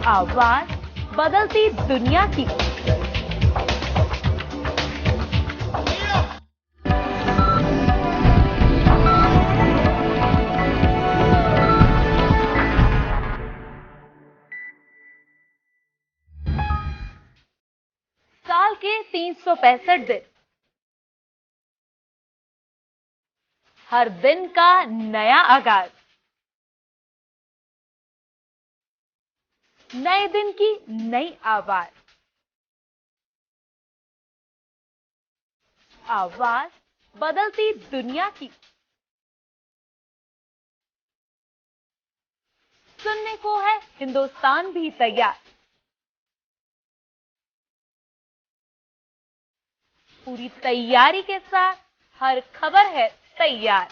आवाज बदलती दुनिया की। साल के 365 दिन, हर दिन का नया आगाज, नए दिन की नई आवाज, आवाज बदलती दुनिया की। सुनने को है हिंदुस्तान भी तैयार, पूरी तैयारी के साथ हर खबर है तैयार।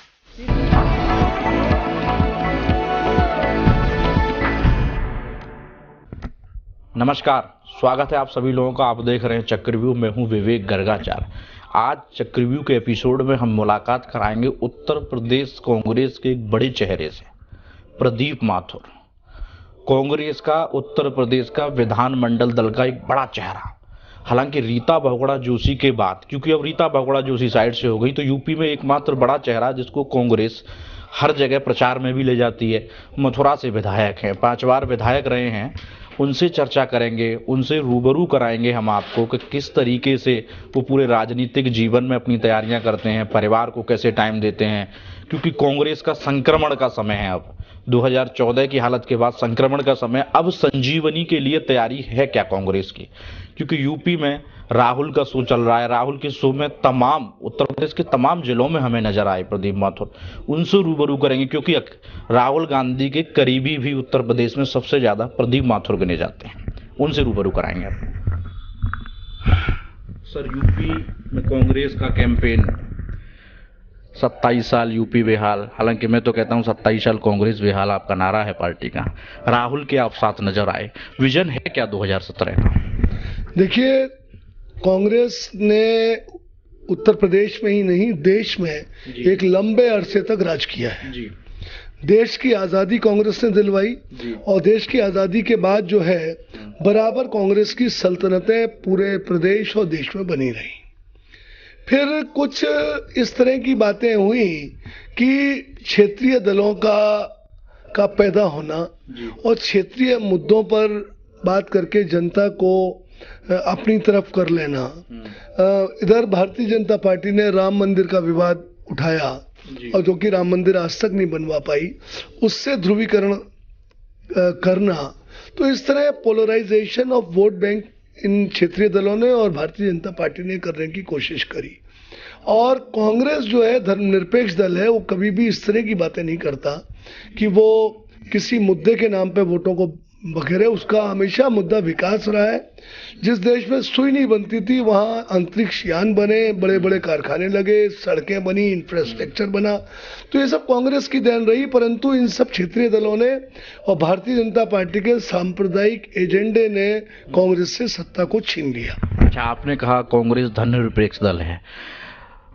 नमस्कार, स्वागत है आप सभी लोगों का। आप देख रहे हैं चक्रव्यूह। मैं हूं विवेक गर्गाचार। आज चक्रव्यूह के एपिसोड में हम मुलाकात कराएंगे उत्तर प्रदेश कांग्रेस के एक बड़े चेहरे से, प्रदीप माथुर। कांग्रेस का उत्तर प्रदेश का विधानमंडल दल का एक बड़ा चेहरा। हालांकि रीता बहुगुणा जोशी के बाद, क्योंकि अब रीता बहुगुणा जोशी साइड से हो गई, तो यूपी में एकमात्र बड़ा चेहरा जिसको कांग्रेस हर जगह प्रचार में भी ले जाती है। मथुरा से विधायक हैं, 5 बार विधायक रहे हैं। उनसे चर्चा करेंगे, उनसे रूबरू कराएंगे हम आपको कि किस तरीके से वो पूरे राजनीतिक जीवन में अपनी तैयारियां करते हैं, परिवार को कैसे टाइम देते हैं। क्योंकि कांग्रेस का संक्रमण का समय है। अब 2014 की हालत के बाद संक्रमण का समय। अब संजीवनी के लिए तैयारी है क्या कांग्रेस की? क्योंकि यूपी में राहुल का शो चल रहा है। राहुल के शो में तमाम उत्तर प्रदेश के तमाम जिलों में हमें नजर आए प्रदीप माथुर। उनसे रूबरू करेंगे, क्योंकि राहुल गांधी के करीबी भी उत्तर प्रदेश में सबसे ज्यादा प्रदीप माथुर गिने जाते हैं। उनसे रूबरू कराएंगे आप। सर, यूपी में कांग्रेस का कैंपेन, 27 साल यूपी बेहाल। हालांकि मैं तो कहता हूं 27 साल कांग्रेस बेहाल आपका नारा है पार्टी का। राहुल के आप साथ नजर आए, विजन है क्या 2017 का? देखिए, कांग्रेस ने उत्तर प्रदेश में ही नहीं देश में एक लंबे अरसे तक राज किया है जी। देश की आजादी कांग्रेस ने दिलवाई और देश की आजादी के बाद जो है बराबर कांग्रेस की सल्तनतें पूरे प्रदेश और देश में बनी रही। फिर कुछ इस तरह की बातें हुई कि क्षेत्रीय दलों का पैदा होना और क्षेत्रीय मुद्दों पर बात करके जनता को अपनी तरफ कर लेना। इधर भारतीय जनता पार्टी ने राम मंदिर का विवाद उठाया और जो कि राम मंदिर आज तक नहीं बनवा पाई, उससे ध्रुवीकरण करना। तो इस तरह पोलराइजेशन ऑफ वोट बैंक इन क्षेत्रीय दलों ने और भारतीय जनता पार्टी ने करने की कोशिश करी। और कांग्रेस जो है धर्मनिरपेक्ष दल है, वो कभी भी इस तरह की बातें नहीं करता कि वो किसी मुद्दे के नाम पे वोटों को बखेरे। उसका हमेशा मुद्दा विकास रहा है। जिस देश में सुई नहीं बनती थी वहां अंतरिक्ष यान बने, बड़े बड़े कारखाने लगे, सड़कें बनी, इंफ्रास्ट्रक्चर बना। तो ये सब कांग्रेस की देन रही। परंतु इन सब क्षेत्रीय दलों ने और भारतीय जनता पार्टी के सांप्रदायिक एजेंडे ने कांग्रेस से सत्ता को छीन लिया। अच्छा, आपने कहा कांग्रेस धर्मनिरपेक्ष दल है।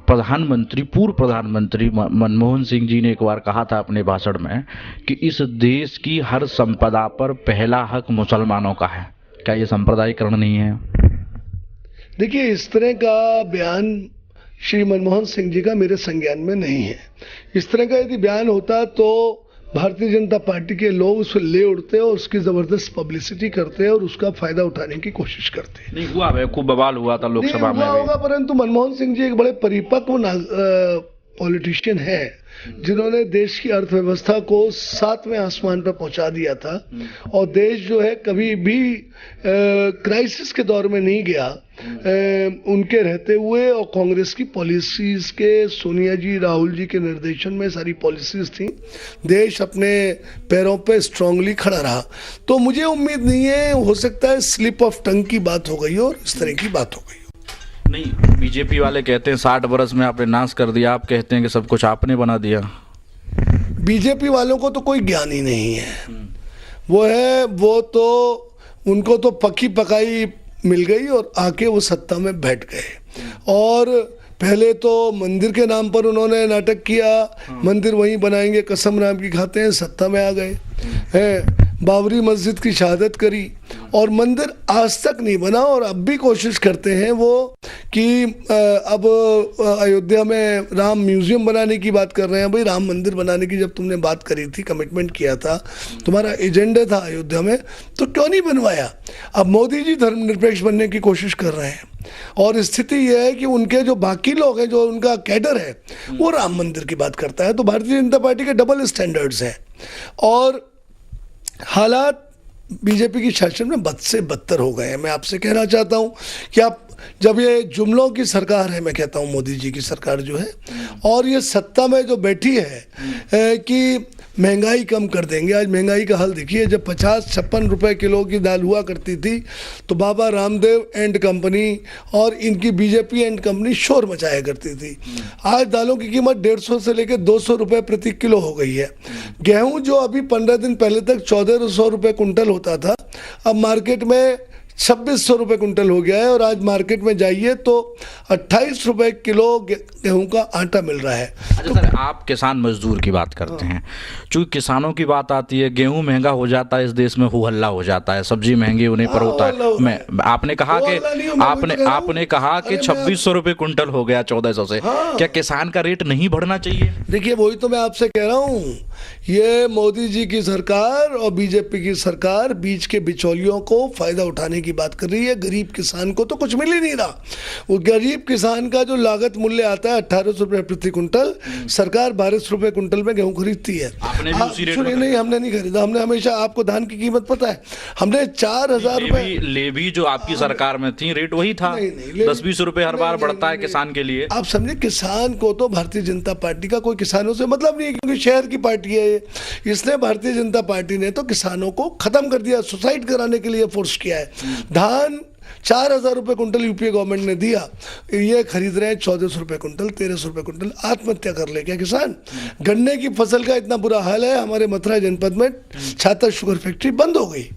पूर्व प्रधानमंत्री मनमोहन सिंह जी ने एक बार कहा था अपने भाषण में कि इस देश की हर संपदा पर पहला हक मुसलमानों का है। क्या ये सांप्रदायिकरण नहीं है? देखिए, इस तरह का बयान श्री मनमोहन सिंह जी का मेरे संज्ञान में नहीं है। इस तरह का यदि बयान होता तो भारतीय जनता पार्टी के लोग उसे ले उड़ते और उसकी जबरदस्त पब्लिसिटी करते और उसका फायदा उठाने की कोशिश करते। नहीं हुआ है, खूब बवाल हुआ था लोकसभा में होगा, परंतु मनमोहन सिंह जी एक बड़े परिपक्व पॉलिटिशियन है जिन्होंने देश की अर्थव्यवस्था को 7वें आसमान पर पहुंचा दिया था। और देश जो है कभी भी क्राइसिस के दौर में नहीं गया उनके रहते हुए। और कांग्रेस की पॉलिसीज के, सोनिया जी, राहुल जी के निर्देशन में सारी पॉलिसीज थी। देश अपने पैरों पे स्ट्रांगली खड़ा रहा। तो मुझे उम्मीद नहीं है, हो सकता है स्लिप ऑफ टंग की बात हो गई और इस तरह की बात हो गई। नहीं, बीजेपी वाले कहते हैं 60 बरस में आपने नाश कर दिया, आप कहते हैं कि सब कुछ आपने बना दिया। बीजेपी वालों को तो कोई ज्ञान ही नहीं है। वो तो उनको तो पकी पकाई मिल गई और आके वो सत्ता में बैठ गए। और पहले तो मंदिर के नाम पर उन्होंने नाटक किया, मंदिर वहीं बनाएंगे, कसम राम की खाते हैं, सत्ता में आ गए हैं। बाबरी मस्जिद की शहादत करी और मंदिर आज तक नहीं बना, और अब भी कोशिश करते हैं वो कि अब अयोध्या में राम म्यूजियम बनाने की बात कर रहे हैं। भाई राम मंदिर बनाने की जब तुमने बात करी थी, कमिटमेंट किया था, तुम्हारा एजेंडा था अयोध्या में, तो क्यों नहीं बनवाया? अब मोदी जी धर्मनिरपेक्ष बनने की कोशिश कर रहे हैं, और स्थिति यह है कि उनके जो बाकी लोग हैं, जो उनका कैडर है, वो राम मंदिर की बात करता है। तो भारतीय जनता पार्टी के डबल स्टैंडर्ड्स हैं, और हालात बीजेपी की शासन में बद से बदतर हो गए हैं। मैं आपसे कहना चाहता हूं कि आप, जब ये जुमलों की सरकार है, मैं कहता हूं मोदी जी की सरकार जो है, और ये सत्ता में जो बैठी है कि महंगाई कम कर देंगे। आज महंगाई का हाल देखिए, जब 50-56 रुपए किलो की दाल हुआ करती थी तो बाबा रामदेव एंड कंपनी और इनकी बीजेपी एंड कंपनी शोर मचाया करती थी। आज दालों की कीमत 150 से लेकर 200 रुपए प्रति किलो हो गई है। गेहूं जो अभी 15 दिन पहले तक 1400 रुपए कुंटल होता था, अब मार्केट में 2600 रुपये कुंटल हो गया है, और आज मार्केट में जाइए तो 28 रुपये किलो गेहूं का आटा मिल रहा है। अच्छा सर, आप किसान मजदूर की बात करते हैं, चूंकि किसानों की बात आती है, गेहूं महंगा हो जाता है, इस देश में हो हल्ला हो जाता है, सब्जी महंगी होने पर होता है। आपने कहा कि 2600 रुपये कुंटल हो गया 1400 से, क्या किसान का रेट नहीं बढ़ना चाहिए? देखिए, वही तो मैं आपसे कह रहा हूँ, ये मोदी जी की सरकार और बीजेपी की सरकार बीच के बिचौलियों को फायदा उठाने की बात कर रही है। गरीब किसान को तो कुछ मिल ही नहीं रहा। वो गरीब किसान का जो लागत मूल्य आता है 1800 रुपये प्रति कुंटल, सरकार 1200 रुपये कुंटल में गेहूं खरीदती है। आपने भी उसी रेट में? नहीं, हमने नहीं खरीदा। हमने हमेशा, आपको धान की कीमत पता है, हमने 4000 रुपये लेवी जो आपकी सरकार में थी, रेट वही था। 10-20 रुपए हर बार बढ़ता है किसान के लिए। आप समझे, किसान को तो भारतीय जनता पार्टी का कोई किसानों से मतलब नहीं है, क्योंकि शहर की पार्टी है ये। इसलिए भारतीय जनता पार्टी ने तो किसानों को खत्म कर दिया, सुसाइड कराने के लिए फोर्स किया है। धान 4000 रुपये कुंटल यूपीए गवर्नमेंट ने दिया, ये खरीद रहे हैं 1400 रुपये कुंटल, 1300 रुपये कुंटल। आत्महत्या कर ले क्या किसान? गन्ने की फसल का इतना बुरा हाल है, हमारे मथुरा जनपद में छाता शुगर फैक्ट्री बंद हो गई,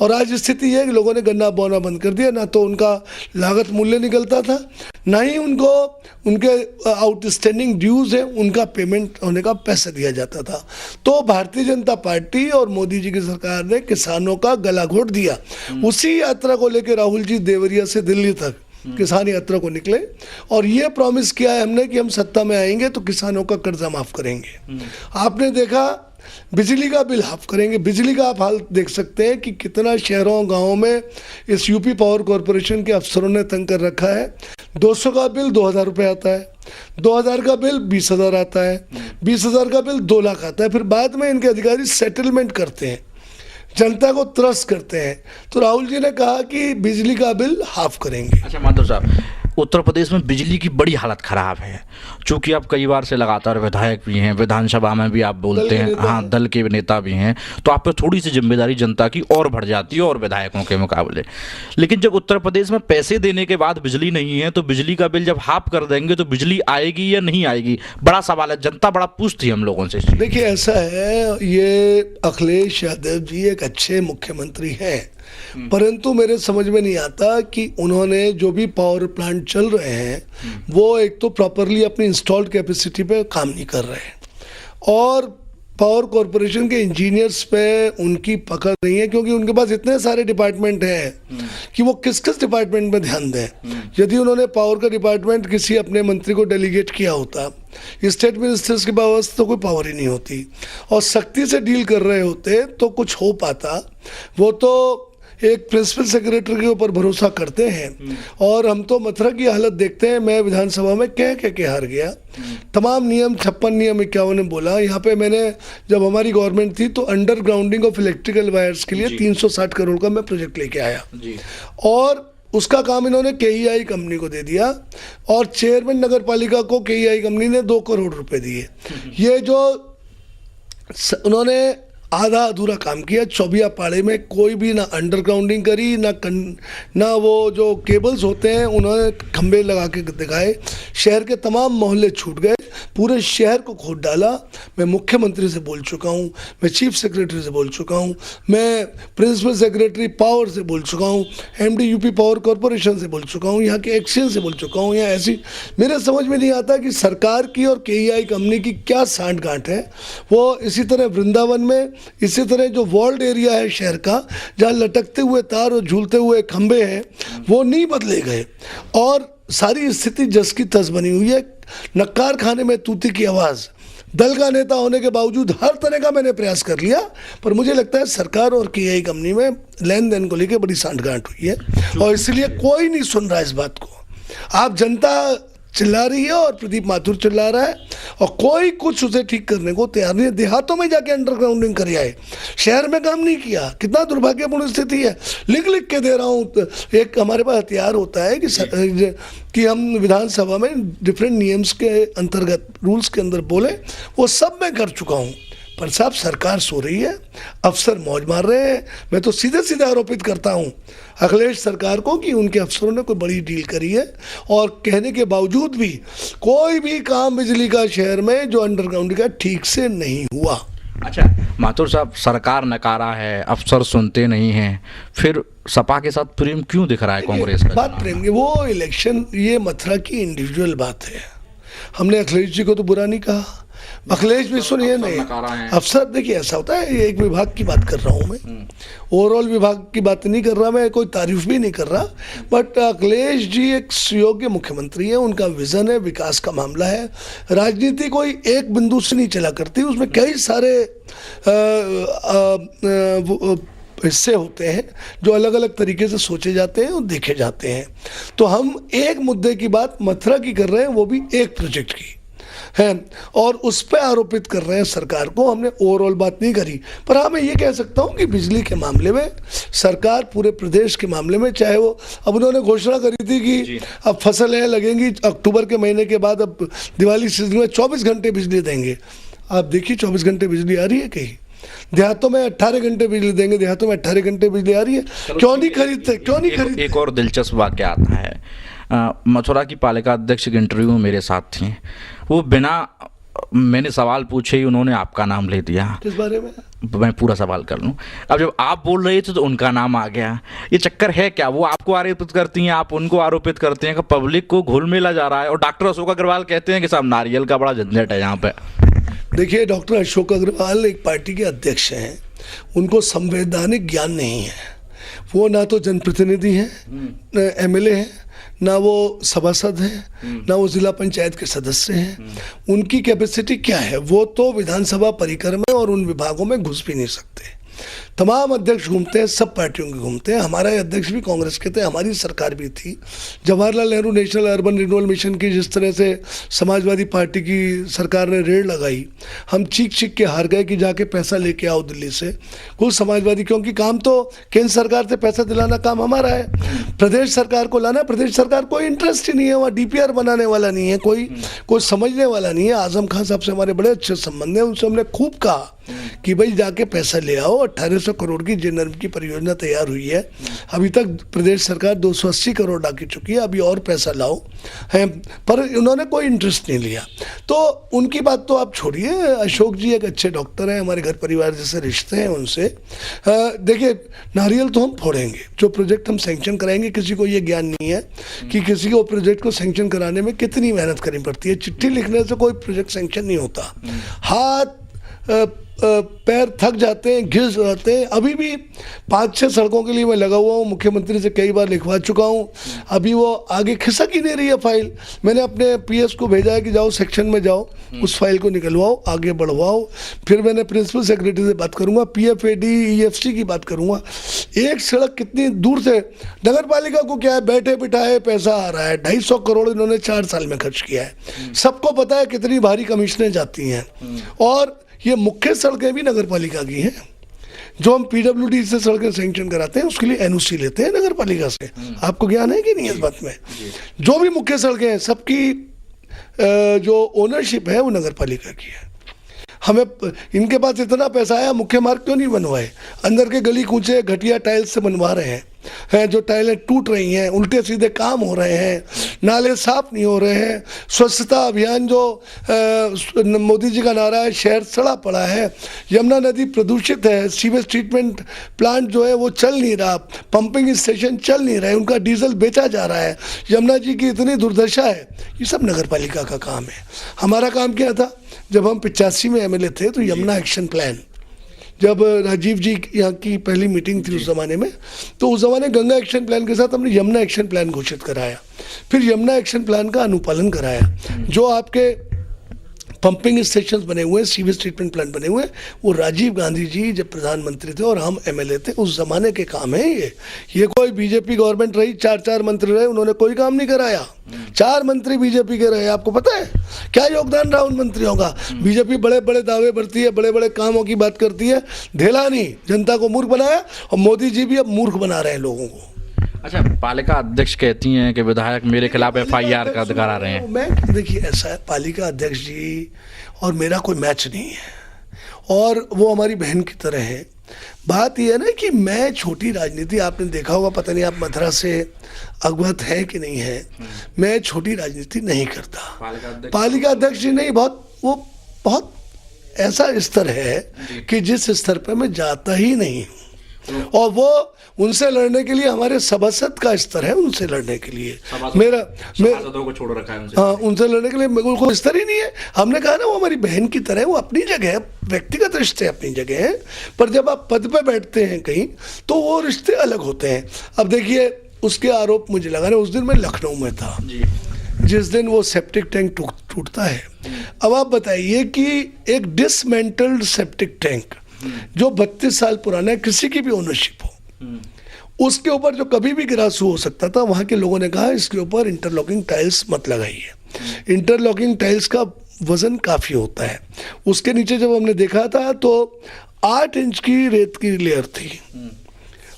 और आज स्थिति है कि लोगों ने गन्ना बोना बंद कर दिया। ना तो उनका लागत मूल्य निकलता था, ना ही उनको उनके आउटस्टैंडिंग ड्यूज है उनका पेमेंट होने का पैसा दिया जाता था। तो भारतीय जनता पार्टी और मोदी जी की सरकार ने किसानों का गला घोट दिया। उसी यात्रा को लेकर राहुल जी देवरिया से दिल्ली तक किसान यात्रा को निकले, और ये प्रॉमिस किया है हमने कि हम सत्ता में आएंगे तो किसानों का कर्जा माफ करेंगे। आपने देखा, बिजली का बिल हाफ करेंगे। बिजली का आप हाल देख सकते हैं कि कितना शहरों गांवों में इस यूपी पावर कॉरपोरेशन के अफसरों ने तंग कर रखा है। 200 का बिल 2000 रुपये आता है, 2000 का बिल 20,000 आता है, 20,000 का बिल 2 लाख आता है। फिर बाद में इनके अधिकारी सेटलमेंट करते हैं, जनता को त्रस्त करते हैं। तो राहुल जी ने कहा कि बिजली का बिल हाफ करेंगे। अच्छा माधव साहब, उत्तर प्रदेश में बिजली की बड़ी हालत खराब है, चूंकि आप कई बार से लगातार विधायक भी हैं, विधानसभा में भी आप बोलते हैं, हाँ दल के नेता भी हैं, तो आप पे थोड़ी सी जिम्मेदारी जनता की और बढ़ जाती है और विधायकों के मुकाबले। लेकिन जब उत्तर प्रदेश में पैसे देने के बाद बिजली नहीं है, तो बिजली का बिल जब हाफ कर देंगे तो बिजली आएगी या नहीं आएगी, बड़ा सवाल है। जनता बड़ा पूछती है हम लोगों से। देखिए, ऐसा है, ये अखिलेश यादव जी एक अच्छे मुख्यमंत्री हैं, परंतु मेरे समझ में नहीं आता कि उन्होंने जो भी पावर प्लांट चल रहे हैं वो एक तो प्रॉपरली अपनी इंस्टॉल्ड कैपेसिटी पे काम नहीं कर रहे हैं, और पावर कॉरपोरेशन के इंजीनियर्स पे उनकी पकड़ नहीं है, क्योंकि उनके पास इतने सारे डिपार्टमेंट हैं कि वो किस किस डिपार्टमेंट में ध्यान दें। यदि उन्होंने पावर का डिपार्टमेंट किसी अपने मंत्री को डेलीगेट किया होता, स्टेट मिनिस्टर्स के पास तो कोई पावर ही नहीं होती, और सख्ती से डील कर रहे होते तो कुछ हो पाता। वो तो एक प्रिंसिपल सेक्रेटरी के ऊपर भरोसा करते हैं, और हम तो मथुरा की हालत देखते हैं। मैं विधानसभा में कह के हार गया। तमाम नियम 56 नियम 51 ने बोला। यहाँ पे मैंने, जब हमारी गवर्नमेंट थी तो अंडरग्राउंडिंग ऑफ इलेक्ट्रिकल वायर्स के लिए 360 करोड़ का मैं प्रोजेक्ट लेके आया, और उसका काम इन्होंने केईआई कंपनी को दे दिया, और चेयरमैन नगर पालिका को केईआई कंपनी ने 2 करोड़ रुपए दिए। ये जो उन्होंने आधा अधूरा काम किया। चौबिया पाड़े में कोई भी ना अंडरग्राउंडिंग करी, ना वो जो केबल्स होते हैं उन्होंने खंबे लगा के दिखाए। शहर के तमाम मोहल्ले छूट गए, पूरे शहर को खोद डाला। मैं मुख्यमंत्री से बोल चुका हूँ, मैं चीफ सेक्रेटरी से बोल चुका हूँ, मैं प्रिंसिपल सेक्रेटरी पावर से बोल चुका हूँ, एमडी यूपी पावर कॉरपोरेशन से बोल चुका हूँ, यहाँ के एक्शन से बोल चुका हूँ। यहाँ ऐसी मेरे समझ में नहीं आता कि सरकार की और केईआई कंपनी की क्या सांठ गांठ है। वो इसी तरह वृंदावन में इसी तरह जो वॉल्ड एरिया है शहर का, जहाँ लटकते हुए तार और झूलते हुए खंबे हैं, वो नहीं बदले गए और सारी स्थिति जस की तस बनी हुई है। नक्कार खाने में तूती की आवाज़। दल का नेता होने के बावजूद हर तरह का मैंने प्रयास कर लिया, पर मुझे लगता है सरकार और KI कंपनी में लेन देन को लेकर बड़ी सांठगांठ हुई है और इसलिए कोई नहीं सुन रहा इस बात को। आप जनता चिल्ला रही है और प्रदीप माथुर चिल्ला रहा है और कोई कुछ उसे ठीक करने को तैयार नहीं है। देहातों में जाके अंडरग्राउंडिंग कर आए, शहर में काम नहीं किया। कितना दुर्भाग्यपूर्ण स्थिति है। लिख लिख के दे रहा हूँ। एक हमारे पास हथियार होता है कि हम विधानसभा में डिफरेंट नियम्स के अंतर्गत रूल्स के अंदर बोले, वो सब मैं कर चुका हूँ। पर साहब सरकार सो रही है, अफसर मौज मार रहे हैं। मैं तो सीधे सीधे आरोपित करता हूं अखिलेश सरकार को कि उनके अफसरों ने कोई बड़ी डील करी है और कहने के बावजूद भी कोई भी काम बिजली का शहर में जो अंडरग्राउंड का ठीक से नहीं हुआ। अच्छा माथुर साहब, सरकार नकारा है, अफसर सुनते नहीं हैं, फिर सपा के साथ प्रेम क्यों दिख रहा है कांग्रेस का? बात प्रेम की, वो इलेक्शन ये मथुरा की इंडिविजुअल बात है। हमने अखिलेश जी को तो बुरा नहीं कहा। अखिलेश भी सुनिए नहीं, अफसर देखिए ऐसा होता है, ये एक विभाग की बात कर रहा हूँ मैं, ओवरऑल विभाग की बात नहीं कर रहा मैं, कोई तारीफ भी नहीं कर रहा। बट अखिलेश जी एक सुयोग्य मुख्यमंत्री है, उनका विजन है, विकास का मामला है। राजनीति कोई एक बिंदु से नहीं चला करती, उसमें कई सारे हिस्से होते हैं जो अलग अलग तरीके से सोचे जाते हैं और देखे जाते हैं। तो हम एक मुद्दे की बात मथुरा की कर रहे हैं, वो भी एक प्रोजेक्ट की है और उस पर आरोपित कर रहे हैं सरकार को। हमने ओवरऑल बात नहीं करी। पर हाँ, मैं ये कह सकता हूँ कि बिजली के मामले में सरकार पूरे प्रदेश के मामले में, चाहे वो अब उन्होंने घोषणा करी थी कि अब फसलें लगेंगी अक्टूबर के महीने के बाद, अब दिवाली सीजन में 24 घंटे बिजली देंगे। आप देखिए 24 घंटे बिजली आ रही है कहीं? देहातों में 18 घंटे बिजली देंगे, देहातों में 18 घंटे बिजली आ रही है। क्यों नहीं खरीदते, क्यों नहीं खरीदते? एक और दिलचस्प वाक्य आता है। मथुरा की पालिका अध्यक्ष के इंटरव्यू में मेरे साथ थी, वो बिना मैंने सवाल पूछे ही उन्होंने आपका नाम ले दिया। किस बारे में? मैं पूरा सवाल कर लूं। अब जब आप बोल रहे थे तो उनका नाम आ गया। ये चक्कर है क्या? वो आपको आरोपित करती हैं, आप उनको आरोपित करते हैं कि पब्लिक को घुल मिला जा रहा है। और डॉक्टर अशोक अग्रवाल कहते हैं कि साहब नारियल का बड़ा झंझट है यहाँ पे। देखिए, डॉक्टर अशोक अग्रवाल एक पार्टी के अध्यक्ष हैं, उनको संवैधानिक ज्ञान नहीं है। वो ना तो जनप्रतिनिधि हैं, न MLA हैं, ना वो सभासद हैं, ना वो जिला पंचायत के सदस्य हैं। उनकी कैपेसिटी क्या है? वो तो विधानसभा परिकर में और उन विभागों में घुस भी नहीं सकते। तमाम अध्यक्ष घूमते हैं, सब पार्टियों के घूमते हैं। हमारे अध्यक्ष भी कांग्रेस के थे, हमारी सरकार भी थी। Jawaharlal Nehru national urban renewal mission की जिस तरह से समाजवादी पार्टी की सरकार ने रेड लगाई, हम चीख चीख के हार गए कि जाके पैसा लेके आओ दिल्ली से। कुछ समाजवादी, क्योंकि काम तो केंद्र सरकार से पैसा दिलाना काम हमारा है, प्रदेश सरकार को लाना। प्रदेश सरकार कोई इंटरेस्ट ही नहीं है, वहाँ DPR बनाने वाला नहीं है, कोई समझने वाला नहीं है। आजम खान साहब से हमारे बड़े अच्छे संबंध हैं, उनसे हमने खूब कहा कि भाई जाके पैसा ले आओ। 1800 करोड़ की जेनरम की परियोजना तैयार हुई है, अभी तक प्रदेश सरकार 280 करोड़ डाकी चुकी है, अभी और पैसा लाओ है। पर उन्होंने कोई इंटरेस्ट नहीं लिया। तो उनकी बात तो आप छोड़िए। अशोक जी एक अच्छे डॉक्टर हैं, हमारे घर परिवार जैसे रिश्ते हैं उनसे। देखिए, नारियल तो हम फोड़ेंगे, जो प्रोजेक्ट हम सैंक्शन कराएंगे। किसी को ये ज्ञान नहीं है कि किसी को प्रोजेक्ट को सैंक्शन कराने में कितनी मेहनत करनी पड़ती है। चिट्ठी लिखने से कोई प्रोजेक्ट सैंक्शन नहीं होता। हाथ पैर थक जाते हैं, घिस जाते हैं। अभी भी 5-6 सड़कों के लिए मैं लगा हुआ हूँ, मुख्यमंत्री से कई बार लिखवा चुका हूँ, अभी वो आगे खिसक ही नहीं रही है फाइल। मैंने अपने PS को भेजा है कि जाओ सेक्शन में जाओ, उस फाइल को निकलवाओ, आगे बढ़वाओ। फिर मैंने प्रिंसिपल सेक्रेटरी से बात करूँगा, PFAD EFC की बात करूँगा। एक सड़क कितनी दूर से, नगर पालिका को क्या है, बैठे बिठाए पैसा आ रहा है। 250 करोड़ इन्होंने 4 साल में खर्च किया है। सबको पता है कितनी भारी कमीशनें जाती हैं। और ये मुख्य सड़कें भी नगर पालिका की हैं। जो हम PWD से सड़कें सैंक्शन कराते हैं उसके लिए NOC लेते हैं नगर पालिका से। आपको ज्ञान है कि नहीं इस बात में? जो भी मुख्य सड़कें हैं सबकी जो ओनरशिप है वो नगर पालिका की है। हमें इनके पास इतना पैसा आया, मुख्य मार्ग क्यों नहीं बनवाए? अंदर के गली कूचे घटिया टाइल्स से बनवा रहे हैं, जो टाइलें टूट रही हैं, उल्टे सीधे काम हो रहे हैं, नाले साफ नहीं हो रहे हैं। स्वच्छता अभियान जो मोदी जी का नारा है, शहर सड़ा पड़ा है। यमुना नदी प्रदूषित है, सीवेज ट्रीटमेंट प्लांट जो है वो चल नहीं रहा, पंपिंग स्टेशन चल नहीं रहे, उनका डीजल बेचा जा रहा है। यमुना जी की इतनी दुर्दशा है। ये सब नगर पालिका का काम है। हमारा काम क्या था? जब हम 85 में MLA थे तो यमुना एक्शन प्लान जब राजीव जी यहाँ की पहली मीटिंग थी उस जमाने में, तो उस जमाने गंगा एक्शन प्लान के साथ हमने यमुना एक्शन प्लान घोषित कराया, फिर यमुना एक्शन प्लान का अनुपालन कराया। जो आपके पंपिंग स्टेशंस बने हुए हैं, सीवेज ट्रीटमेंट प्लांट बने हुए हैं, वो राजीव गांधी जी जब प्रधानमंत्री थे और हम एमएलए थे उस जमाने के काम है। ये कोई बीजेपी गवर्नमेंट रही, 4 मंत्री रहे, उन्होंने कोई काम नहीं कराया। 4 मंत्री बीजेपी के रहे, आपको पता है क्या योगदान रहा उन मंत्रियों का? बीजेपी बड़े बड़े दावे भरती है, बड़े बड़े कामों की बात करती है, ढेला नहीं, जनता को मूर्ख बनाया, और मोदी जी भी अब मूर्ख बना रहे हैं लोगों को। अच्छा, पालिका अध्यक्ष कहती हैं कि विधायक मेरे खिलाफ एफआईआर का करा रहे हैं। मैं देखिए ऐसा है, पालिका अध्यक्ष जी और मेरा कोई मैच नहीं है, और वो हमारी बहन की तरह है। बात यह है ना कि मैं छोटी राजनीति, आपने देखा होगा, पता नहीं आप मथुरा से अवगत है कि नहीं है, मैं छोटी राजनीति नहीं करता। पालिका अध्यक्ष जी नहीं, बहुत ऐसा स्तर है कि जिस स्तर पर मैं जाता ही नहीं हूँ, और वो उनसे लड़ने के लिए हमारे सभासद का स्तर है, उनसे लड़ने के लिए सभासदों को छोड़ रखा है उनसे। हाँ, उनसे लड़ने के लिए मेरे को स्तर ही नहीं है। हमने कहा ना वो हमारी बहन की तरह है, वो अपनी जगह है, व्यक्तिगत रिश्ते अपनी जगह हैं, पर जब आप पद पे बैठते हैं कहीं तो वो रिश्ते अलग होते हैं। अब देखिए उसके आरोप मुझे लगा रहे, उस दिन मैं लखनऊ में था जिस दिन वो सेप्टिक टैंक टूटता है। अब आप बताइए कि एक डिसमेंटल्ड सेप्टिक टैंक जो 32 साल पुराना है, किसी की भी ओनरशिप हो, उसके ऊपर जो कभी भी गिरासू हो सकता था, वहां के लोगों ने कहा इसके ऊपर इंटरलॉकिंग टाइल्स मत लगाइए। इंटरलॉकिंग टाइल्स का वजन काफी होता है। उसके नीचे जब हमने देखा था तो 8 इंच की रेत की लेयर थी,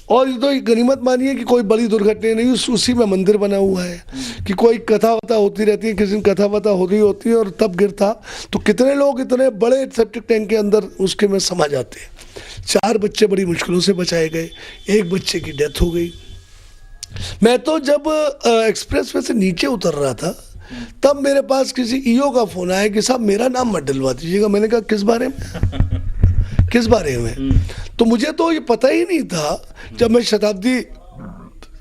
और ये तो गनीमत मानिए कि कोई बड़ी दुर्घटना नहीं, उसी में मंदिर बना हुआ है कि कोई कथा वथा होती रहती है, किसी दिन कथा वथा हो रही होती है और तब गिरता तो कितने लोग इतने बड़े सेप्टिक टैंक के अंदर उसके में समा जाते। 4 बच्चे बड़ी मुश्किलों से बचाए गए, 1 बच्चे की डेथ हो गई। मैं तो जब एक्सप्रेस वे से नीचे उतर रहा था तब मेरे पास किसी ईओ का फोन आया कि साहब मेरा नाम मत डलवा दीजिएगा। मैंने कहा किस बारे में? किस बारे में? तो मुझे तो ये पता ही नहीं था जब मैं शताब्दी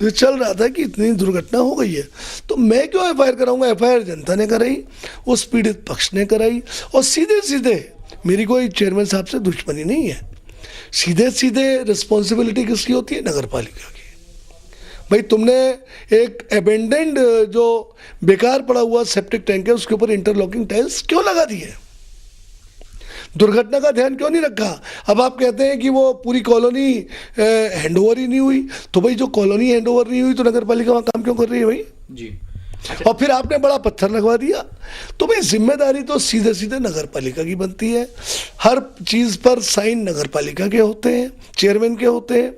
चल रहा था कि इतनी दुर्घटना हो गई है, तो मैं क्यों एफआईआर कराऊंगा? एफआईआर जनता ने कराई, उस पीड़ित पक्ष ने कराई, और सीधे सीधे मेरी कोई चेयरमैन साहब से दुश्मनी नहीं है। सीधे सीधे रिस्पॉन्सिबिलिटी किसकी होती है? नगर पालिका की। भाई तुमने एक एबेंडेंड जो बेकार पड़ा हुआ सेप्टिक टैंक है उसके ऊपर इंटरलॉकिंग टाइल्स क्यों लगा दिए? दुर्घटना का ध्यान क्यों नहीं रखा? अब आप कहते हैं कि वो पूरी कॉलोनी हैंडओवर ही नहीं हुई, तो भाई जो कॉलोनी हैंडओवर नहीं हुई तो नगर पालिका वहाँ काम क्यों कर रही है भाई जी? और फिर आपने बड़ा पत्थर लगवा दिया। तो भाई जिम्मेदारी तो सीधे सीधे नगर पालिका की बनती है। हर चीज़ पर साइन नगर पालिका के होते हैं, चेयरमैन के होते हैं।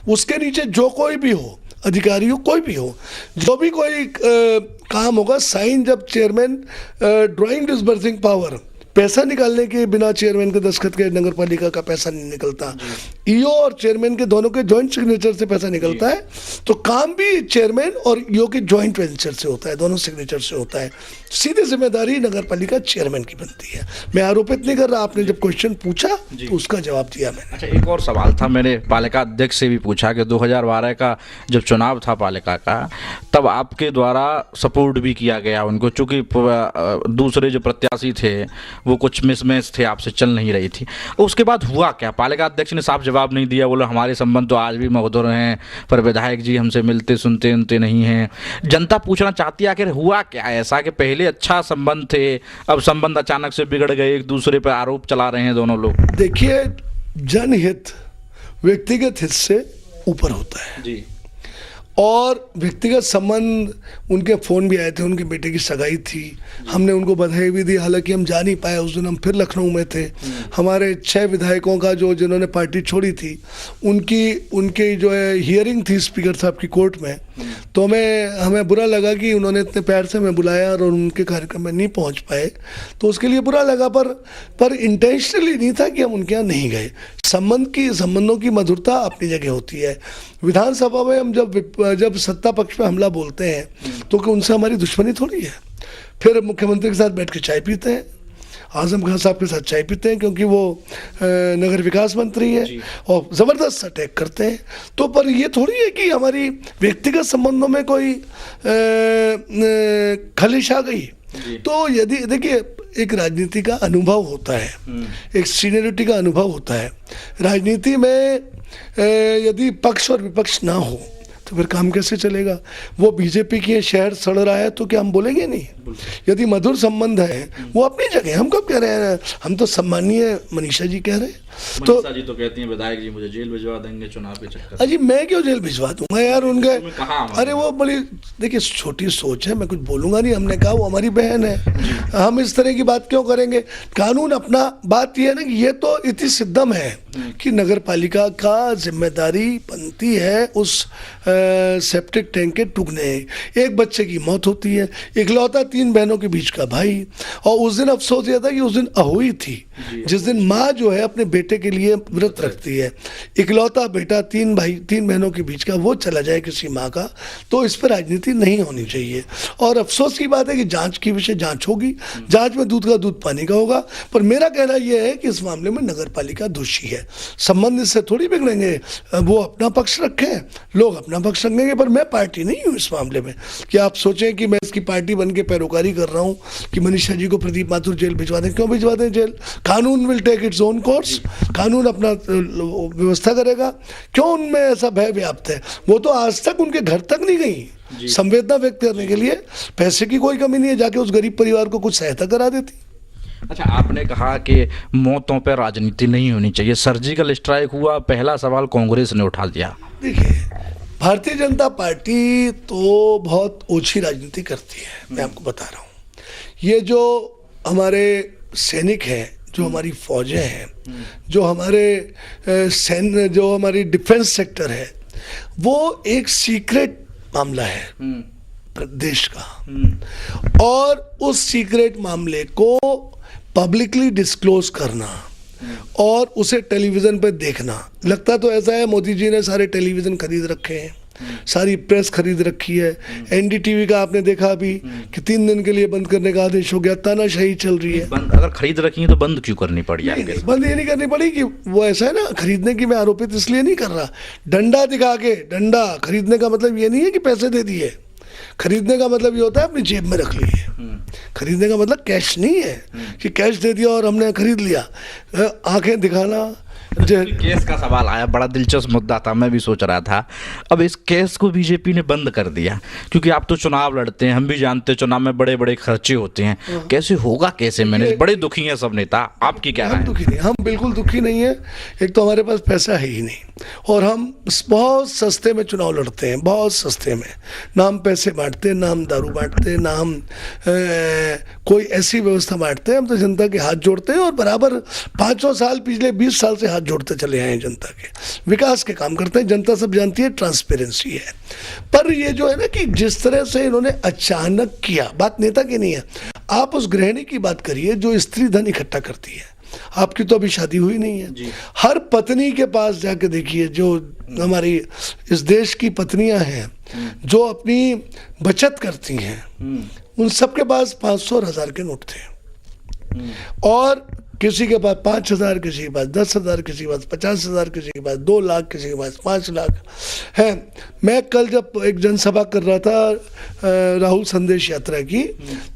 उसके नीचे जो कोई भी हो, अधिकारी हो, कोई भी हो, जो भी कोई काम होगा, साइन जब चेयरमैन ड्राइंग डिसबर्सिंग पावर, पैसा निकालने के बिना चेयरमैन के दस्तखत के नगर पालिका का पैसा नहीं निकलता। ईओ और चेयरमैन के दोनों के जॉइंट सिग्नेचर से पैसा निकलता है, तो काम भी चेयरमैन और ईओ के जॉइंट वेंचर से होता है, दोनों सिग्नेचर से होता है। सीधी जिम्मेदारी नगर पालिका चेयरमैन की बनती है। मैं आरोपित नहीं कर रहा, आपने जब क्वेश्चन पूछा तो उसका जवाब दिया मैंने। अच्छा, एक और सवाल था, मैंने पालिका अध्यक्ष से भी पूछा कि 2012 का जब चुनाव था पालिका का, तब आपके द्वारा सपोर्ट भी किया गया उनको, चूंकि दूसरे जो प्रत्याशी थे वो कुछ मिसमैच थे, आपसे चल नहीं रही थी। उसके बाद हुआ क्या? पालिका अध्यक्ष ने साफ जवाब नहीं दिया, बोले हमारे संबंध तो आज भी मधुर हैं, पर विधायक जी हमसे मिलते सुनते उनते नहीं हैं। जनता पूछना चाहती है आखिर हुआ क्या ऐसा कि पहले अच्छा संबंध थे, अब संबंध अचानक से बिगड़ गए, एक दूसरे पर आरोप चला रहे हैं दोनों लोग? देखिए, जनहित व्यक्तिगत हित से ऊपर होता है जी, और व्यक्तिगत संबंध, उनके फ़ोन भी आए थे, उनके बेटे की सगाई थी, हमने उनको बधाई भी दी। हालांकि हम जा नहीं पाए, उस दिन हम फिर लखनऊ में थे। हमारे 6 विधायकों का जो जिन्होंने पार्टी छोड़ी थी उनकी जो है हियरिंग थी स्पीकर साहब की कोर्ट में, तो हमें बुरा लगा कि उन्होंने इतने प्यार से हमें बुलाया और उनके कार्यक्रम में नहीं पहुंच पाए, तो उसके लिए बुरा लगा, पर इंटेंशनली नहीं था कि हम उनके यहाँ नहीं गए। संबंधों की मधुरता अपनी जगह होती है। विधानसभा में हम जब सत्ता पक्ष पे हमला बोलते हैं तो उनसे हमारी दुश्मनी थोड़ी है। फिर मुख्यमंत्री के साथ बैठ के चाय पीते हैं, आजम खान साहब के साथ चाय पीते हैं क्योंकि वो नगर विकास मंत्री है, और ज़बरदस्त अटैक करते हैं। तो पर ये थोड़ी है कि हमारी व्यक्तिगत संबंधों में कोई खलिश आ गई। तो यदि देखिए, एक राजनीति का अनुभव होता है, एक सीनियरिटी का अनुभव होता है। राजनीति में यदि पक्ष और विपक्ष ना हो तो फिर काम कैसे चलेगा? वो बीजेपी की शहर सड़ रहा है तो क्या हम बोलेंगे नहीं? यदि मधुर संबंध है वो अपनी जगह, हम कब कह रहे हैं? हम तो सम्मानीय मनीषा जी कह रहे हैं। तो मनीषा जी तो कहती हैं विधायक जी मुझे जेल भिजवा देंगे चुनाव के चक्कर। अजी मैं क्यों जेल भिजवा दूंगा यार उनके? कहा अरे वो बड़ी, देखिए छोटी सोच है, मैं कुछ बोलूंगा नहीं। हमने कहा वो हमारी बहन है, हम इस तरह की बात क्यों करेंगे? कानून अपना, बात ये है ना कि ये तो इति सिद्धम है कि नगर पालिका का जिम्मेदारी बनती है उस सेप्टिक टैंक के टूटने। एक बच्चे की मौत होती है, इकलौता 3 बहनों के बीच का भाई, और उस दिन अफसोस यह था कि उस दिन अहोई थी, जिस दिन माँ जो है अपने बेटे के लिए व्रत रखती है। इकलौता बेटा 3 बहनों के बीच का वो चला जाए किसी माँ का, तो इस पर राजनीति नहीं होनी चाहिए। और अफसोस की बात है कि जांच की विषय जांच होगी, जांच में दूध का दूध पानी का होगा। पर मेरा कहना यह है कि इस मामले में नगर पालिका दोषी है, संबंध इससे थोड़ी बिगड़ेंगे। वो अपना पक्ष रखें, लोग अपना पक्ष रखेंगे, पर मैं पार्टी नहीं हूँ इस मामले में कि आप सोचें कि मैं इसकी पार्टी बन के पैरोकारी कर रहा हूँ कि मनीषा जी को प्रदीप माथुर जेल भिजवा दें। क्यों भिजवा दें जेल? कानून will take its own course, कानून अपना व्यवस्था करेगा। क्यों उनमें ऐसा भय व्याप्त है? वो तो आज तक उनके घर तक नहीं गई संवेदना व्यक्त करने के लिए। पैसे की कोई कमी नहीं है, जाके उस गरीब परिवार को कुछ सहायता करा देती। अच्छा, आपने कहा कि मौतों पर राजनीति नहीं होनी चाहिए, सर्जिकल स्ट्राइक हुआ, पहला सवाल कांग्रेस ने उठा दिया। देखिए, भारतीय जनता पार्टी तो बहुत ओछी राजनीति करती है, मैं आपको बता रहा हूँ। ये जो हमारे सैनिक हैं, जो हमारी फौजें हैं, जो हमारे जो हमारी डिफेंस सेक्टर है, वो एक सीक्रेट मामला है देश का, और उस सीक्रेट मामले को पब्लिकली डिस्क्लोज करना और उसे टेलीविजन पर देखना, लगता तो ऐसा है मोदी जी ने सारे टेलीविजन खरीद रखे हैं, सारी प्रेस खरीद रखी है। एनडीटीवी का आपने देखा अभी कि 3 दिन के लिए बंद करने का आदेश हो गया, तानाशाही चल रही है। अगर खरीद रखी है तो बंद क्यों करनी पड़ी? नहीं, बंद ये नहीं करनी पड़ी कि वो ऐसा है ना, खरीदने की मैं आरोपित इसलिए नहीं कर रहा। डंडा दिखा के, डंडा खरीदने का मतलब ये नहीं है कि पैसे दे दिए। खरीदने का मतलब ये होता है अपनी जेब में रख लिए। खरीदने का मतलब कैश नहीं है कि कैश दे दिया और हमने खरीद लिया। आंखें दिखाना। केस का सवाल आया, बड़ा दिलचस्प मुद्दा था, मैं भी सोच रहा था। अब इस केस को बीजेपी ने बंद कर दिया क्योंकि आप तो चुनाव लड़ते हैं, हम भी जानते हैं चुनाव में बड़े बड़े खर्चे होते हैं। कैसे होगा, कैसे मैनेज? बड़े दुखी हैं सब नेता, आपकी क्या राय है? हम दुखी नहीं, हम बिल्कुल दुखी नहीं है। एक तो हमारे पास पैसा है ही नहीं, और हम बहुत सस्ते में चुनाव लड़ते हैं, बहुत सस्ते में। ना हम पैसे बांटते, ना हम दारू बांटते, ना हम कोई ऐसी व्यवस्था बांटते हैं। हम तो जनता के हाथ जोड़ते हैं और बराबर 500 साल, पिछले 20 साल से हाथ जोड़ते चले आए हैं। जनता के विकास के काम करते हैं, जनता सब जानती है, ट्रांसपेरेंसी है। पर ये जो है ना कि जिस तरह से इन्होंने अचानक किया, बात नेता की नहीं है। आप उस गृहिणी की बात करिए जो स्त्री धन इकट्ठा करती है। आपकी तो अभी शादी हुई नहीं है। हर पत्नी के पास जाके देखिए, जो हमारी इस देश की पत्नियां हैं जो अपनी बचत करती हैं, उन सबके पास 500 और 1000 के नोट थे। और किसी के पास 5000, किसी के पास 10,000, किसी के पास 50,000, किसी के पास 2 लाख, किसी के पास 5 लाख है। मैं कल जब एक जनसभा कर रहा था राहुल संदेश यात्रा की,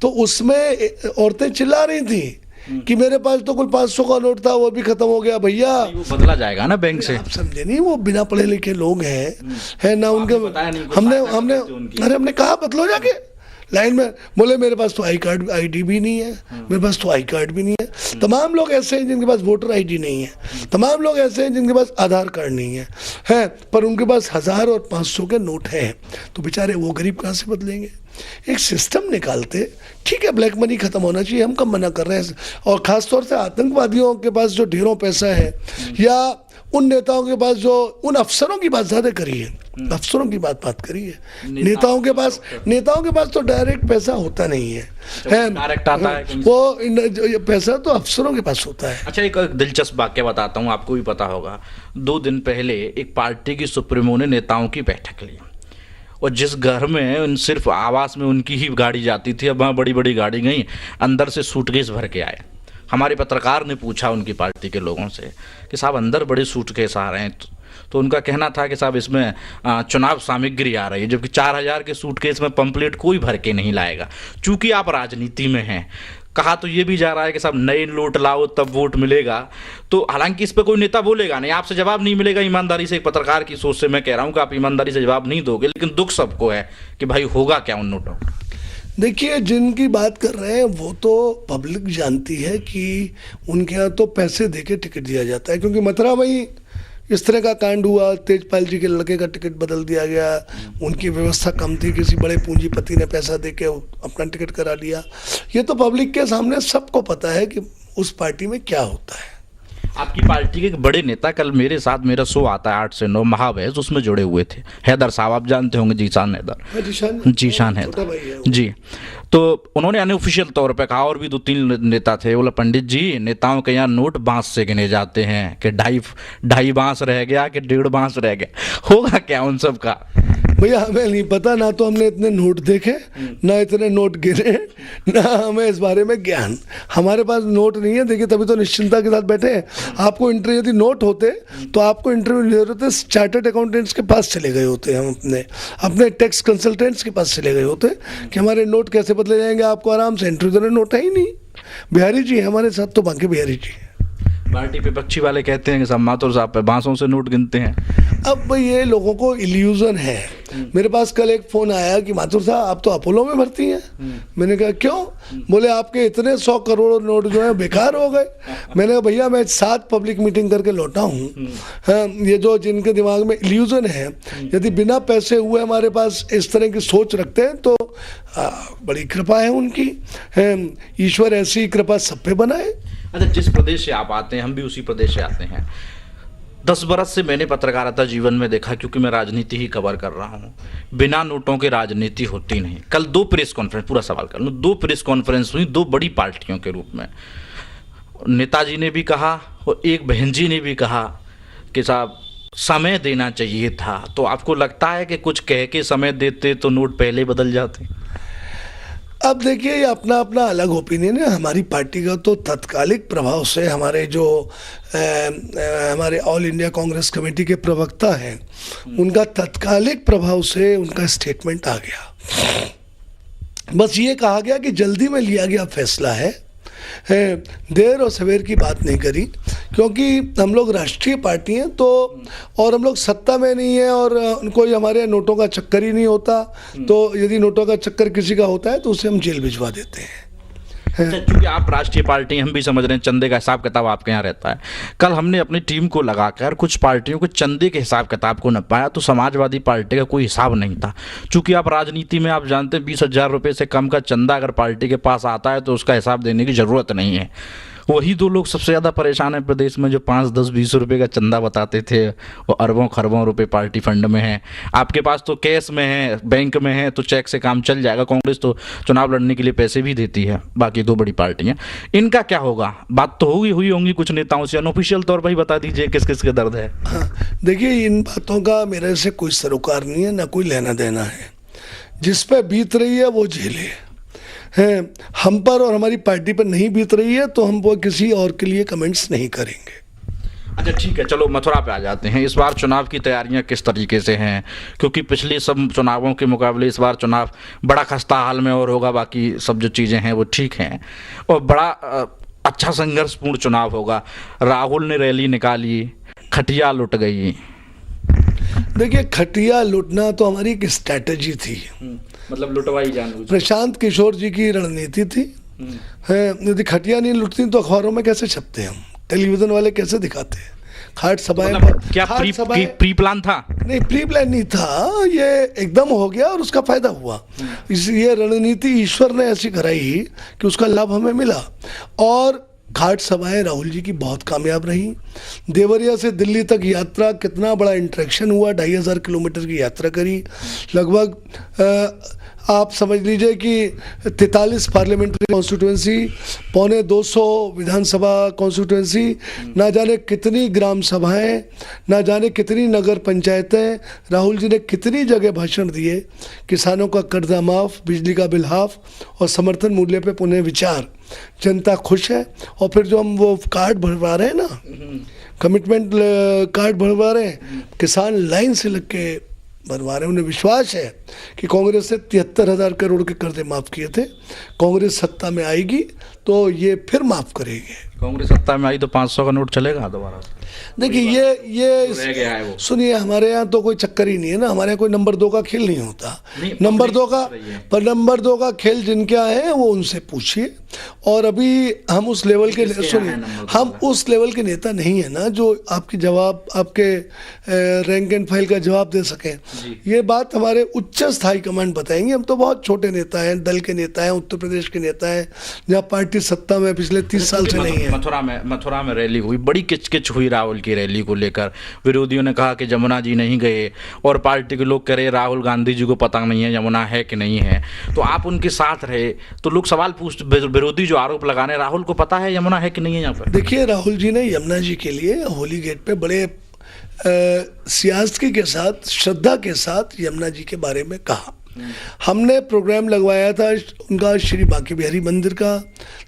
तो उसमें औरतें चिल्ला रही थी कि मेरे पास तो कुल 500 का नोट था, वो भी खत्म हो गया भैया। वो बदला जाएगा ना बैंक से। आप समझे नहीं, वो बिना पढ़े लिखे लोग हैं ना, उनके हमने कहा बदलो जाके लाइन में। बोले मेरे पास तो आईडी भी नहीं है, मेरे पास तो आई कार्ड भी नहीं है। तमाम लोग ऐसे हैं जिनके पास वोटर आईडी नहीं है, तमाम लोग ऐसे हैं जिनके पास आधार कार्ड नहीं है, पर उनके पास 1000 और 500 के नोट हैं। तो बेचारे वो गरीब कहाँ से बदलेंगे? एक सिस्टम निकालते। ठीक है, ब्लैक मनी खत्म होना चाहिए, हम कब मना कर रहे हैं। और खासतौर से आतंकवादियों के पास जो ढेरों पैसा है, या उन नेताओं के पास जो, उन अफसरों की बात ज्यादा करिए, अफसरों की बात करिए। नेताओं के पास तो डायरेक्ट पैसा होता नहीं है, डायरेक्ट आता है वो पैसा तो अफसरों के पास होता है। अच्छा, एक दिलचस्प वाक्य बताता हूँ, आपको भी पता होगा। 2 दिन पहले एक पार्टी की सुप्रीमो ने नेताओं की बैठक ली, और जिस घर में सिर्फ आवास में उनकी ही गाड़ी जाती थी, अब वहाँ बड़ी बड़ी गाड़ी गई, अंदर से सूटकेस भर के आए। हमारे पत्रकार ने पूछा उनकी पार्टी के लोगों से कि साहब अंदर बड़े सूटकेस आ रहे हैं, तो उनका कहना था कि साहब इसमें चुनाव सामग्री आ रही है, जबकि 4000 के सूटकेस में पंपलेट कोई भर के नहीं लाएगा। चूंकि आप राजनीति में हैं, कहा तो ये भी जा रहा है कि सब नए नोट लाओ तब वोट मिलेगा। तो हालांकि इस पर कोई नेता बोलेगा नहीं, आपसे जवाब नहीं मिलेगा ईमानदारी से। एक पत्रकार की सोच से मैं कह रहा हूं कि आप ईमानदारी से जवाब नहीं दोगे, लेकिन दुख सबको है कि भाई होगा क्या उन नोटों। देखिए, जिनकी बात कर रहे हैं वो तो पब्लिक जानती है कि उनके यहाँ तो पैसे देके टिकट दिया जाता है, क्योंकि मथुरा में इस तरह का कांड हुआ, तेजपाल जी के लड़के का टिकट बदल दिया गया, उनकी व्यवस्था कम थी, किसी बड़े पूंजीपति ने पैसा देके अपना टिकट करा लिया। ये तो पब्लिक के सामने सबको पता है कि उस पार्टी में क्या होता है। आपकी पार्टी के एक बड़े नेता कल मेरे साथ, मेरा शो आता है 8 से 9 महाबहस, उसमें जुड़े हुए थे। हैदर साहब, आप जानते होंगे, जीशान हैदर, जीशान हैदर जी। तो उन्होंने अनऑफिशियल तौर पे कहा, और भी 2-3 नेता थे, बोला पंडित जी नेताओं के यहाँ नोट बांस से गिने जाते हैं कि ढाई बांस रह गया कि 1.5 बांस रह गया। होगा क्या उन सब का? भैया हमें नहीं पता, ना तो हमने इतने नोट देखे, ना इतने नोट गिने, ना हमें इस बारे में ज्ञान। हमारे पास नोट नहीं है, देखिए तभी तो निश्चिंता के साथ बैठे हैं। आपको इंटरव्यू, यदि नोट होते तो आपको इंटरव्यू ले होते, चार्टर्ड अकाउंटेंट्स के पास चले गए होते, हम अपने टैक्स कंसल्टेंट्स के पास चले गए होते कि हमारे नोट कैसे बदले जाएंगे। आपको आराम से इंटरव्यू देने, नोट है ही नहीं। बिहारी जी हमारे साथ, तो बाकी बिहारी जी। पार्टी पे पक्षी वाले कहते हैं कि सब माथुर साहब पे बांसों से नोट गिनते हैं। अब ये लोगों को इल्यूजन है। मेरे पास कल एक फोन आया कि माथुर साहब आप तो अपोलो में भर्ती हैं। मैंने कहा क्यों? बोले आपके इतने 100 करोड़ नोट जो है बेकार हो गए। मैंने कहा भैया मैं 7 पब्लिक मीटिंग करके लौटा हूँ। हाँ, ये जो जिनके दिमाग में इल्यूजन है, यदि बिना पैसे हुए हमारे पास इस तरह की सोच रखते हैं तो बड़ी कृपा है उनकी। ईश्वर ऐसी कृपा सब पे बनाए। अच्छा, जिस प्रदेश से आप आते हैं, हम भी उसी प्रदेश से आते हैं। 10 बरस से मैंने पत्रकारिता जीवन में देखा, क्योंकि मैं राजनीति ही कवर कर रहा हूँ, बिना नोटों के राजनीति होती नहीं। कल 2 प्रेस कॉन्फ्रेंस, पूरा सवाल कर लूँ, 2 प्रेस कॉन्फ्रेंस हुई 2 बड़ी पार्टियों के रूप में। नेताजी ने भी कहा और एक बहन जी ने भी कहा कि साहब समय देना चाहिए था। तो आपको लगता है कि कुछ कह के समय देते तो नोट पहले बदल जाते? अब देखिए, ये अपना अपना अलग ओपिनियन है। हमारी पार्टी का तो तत्कालिक प्रभाव से हमारे जो हमारे ऑल इंडिया कांग्रेस कमेटी के प्रवक्ता हैं, उनका तत्कालिक प्रभाव से उनका स्टेटमेंट आ गया। बस ये कहा गया कि जल्दी में लिया गया फैसला है, देर और सवेर की बात नहीं करी, क्योंकि हम लोग राष्ट्रीय पार्टी हैं तो, और हम लोग सत्ता में नहीं है और कोई हमारे नोटों का चक्कर ही नहीं होता। तो यदि नोटों का चक्कर किसी का होता है तो उसे हम जेल भिजवा देते हैं। क्योंकि आप राष्ट्रीय पार्टी, हम भी समझ रहे हैं, चंदे का हिसाब किताब आपके यहाँ रहता है। कल हमने अपनी टीम को लगाकर कुछ पार्टियों को चंदे के हिसाब किताब को न पाया, तो समाजवादी पार्टी का कोई हिसाब नहीं था। चूंकि आप राजनीति में आप जानते हैं 20,000 रुपये से कम का चंदा अगर पार्टी के पास आता है तो उसका हिसाब देने की ज़रूरत नहीं है। वही 2 लोग सबसे ज़्यादा परेशान है प्रदेश में, जो 5, 10, 20 रुपये का चंदा बताते थे, वो अरबों खरबों रुपए पार्टी फंड में है। आपके पास तो कैश में है, बैंक में है, तो चेक से काम चल जाएगा। कांग्रेस तो चुनाव लड़ने के लिए पैसे भी देती है। बाकी 2 बड़ी पार्टियां, इनका क्या होगा? बात तो हुई होंगी कुछ नेताओं से, अनऑफिशियल तौर पर ही बता दीजिए किस किस के दर्द है। हाँ, देखिए इन बातों का मेरे से कोई सरोकार नहीं है, ना कोई लेना देना है। जिस पे बीत रही है वो झेले हैं, हम पर और हमारी पार्टी पर नहीं बीत रही है तो हम वो किसी और के लिए कमेंट्स नहीं करेंगे। अच्छा ठीक है, चलो मथुरा पे आ जाते हैं। इस बार चुनाव की तैयारियां किस तरीके से हैं? क्योंकि पिछले सब चुनावों के मुकाबले इस बार चुनाव बड़ा खस्ता हाल में और होगा, बाकी सब जो चीज़ें हैं वो ठीक हैं, और बड़ा अच्छा संघर्षपूर्ण चुनाव होगा। राहुल ने रैली निकाली, खटिया लुट गई। देखिए, खटिया लुटना तो हमारी एक स्ट्रैटेजी थी, मतलब लुटवाई जानबूझ। प्रशांत किशोर जी की रणनीति थी। यदि खटिया नहीं लुटती तो अखबारों में कैसे छपते हम, टेलीविजन वाले कैसे दिखाते? खाट सभाएं, मतलब क्या प्री प्लान था? नहीं, प्री प्लान नहीं था, ये एकदम हो गया और उसका फायदा हुआ। ये रणनीति ईश्वर ने ऐसी कराई कि उसका लाभ हमें मिला। और घाट सभाएं राहुल जी की बहुत कामयाब रही। देवरिया से दिल्ली तक यात्रा, कितना बड़ा इंटरेक्शन हुआ, 2,500 किलोमीटर की यात्रा करी। लगभग आप समझ लीजिए कि 43 पार्लियामेंट्री कॉन्स्टिट्यूंसी, 250 विधानसभा कॉन्स्टिट्यूंसी, ना जाने कितनी ग्राम सभाएं, ना जाने कितनी नगर पंचायतें, राहुल जी ने कितनी जगह भाषण दिए। किसानों का कर्जा माफ, बिजली का बिल हाफ और समर्थन मूल्य पे पुनः विचार। जनता खुश है। और फिर जो हम वो कार्ड भरवा रहे हैं ना, कमिटमेंट कार्ड भरवा रहे हैं, किसान लाइन से लग के बनवा रहे हैं। उन्हें विश्वास है कि कांग्रेस ने 73,000 करोड़ के कर्जे माफ किए थे, कांग्रेस सत्ता में आएगी तो ये फिर माफ करेगी। कांग्रेस सत्ता में आई तो 500 का नोट चलेगा दोबारा? देखिए ये सुनिए, हमारे यहाँ तो कोई चक्कर ही नहीं है ना, हमारे यहाँ कोई नंबर 2 का खेल नहीं होता। नंबर 2 का खेल जिनके यहाँ है वो उनसे पूछिए। और अभी हम उस लेवल के, सुनिए, हम उस लेवल के नेता नहीं है ना जो आपके रैंक एंड फाइल का जवाब दे सकें। ये बात हमारे उच्च स्थायी कमांड बताएंगे। हम तो बहुत छोटे नेता हैं, दल के नेता हैं, उत्तर प्रदेश के नेता हैं, जहाँ पार्टी सत्ता में पिछले 30 साल से नहीं है। मथुरा में रैली हुई, बड़ी किचकिच हुई राहुल की रैली को लेकर। विरोधियों ने कहा कि जमुना जी नहीं गए और पार्टी के लोग कह रहे राहुल गांधी जी को पता नहीं है जमुना है कि नहीं है। तो आप उनके साथ रहे तो लोग सवाल विरोधी जो आरोप लगाने, राहुल को पता है यमुना है कि नहीं है यहाँ पर? देखिए, राहुल जी ने यमुना जी के लिए होली गेट पे बड़े सियासती के साथ, श्रद्धा के साथ यमुना जी के बारे में कहा। हमने प्रोग्राम लगवाया था उनका श्री बांके बिहारी मंदिर का,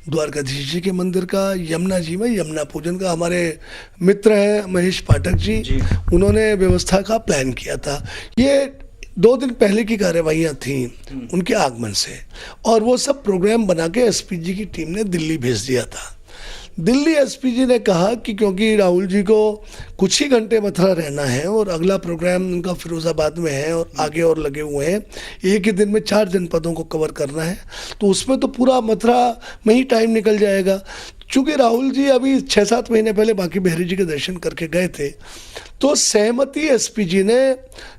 द्वारकाधीश जी के मंदिर का, यमुना जी में यमुना पूजन का। हमारे मित्र हैं महेश पाठक जी, उन्होंने व्यवस्था का प्लान किया था। ये 2 दिन पहले की कार्यवाहियाँ थी उनके आगमन से, और वो सब प्रोग्राम बना के एसपीजी की टीम ने दिल्ली भेज दिया था। दिल्ली एसपीजी ने कहा कि क्योंकि राहुल जी को कुछ ही घंटे मथुरा रहना है और अगला प्रोग्राम उनका फिरोजाबाद में है और आगे और लगे हुए हैं, एक ही दिन में 4 जनपदों को कवर करना है, तो उसमें तो पूरा मथुरा में ही टाइम निकल जाएगा। चूँकि राहुल जी अभी 6-7 महीने पहले बांके बिहारी जी के दर्शन करके गए थे, तो सहमति एसपीजी ने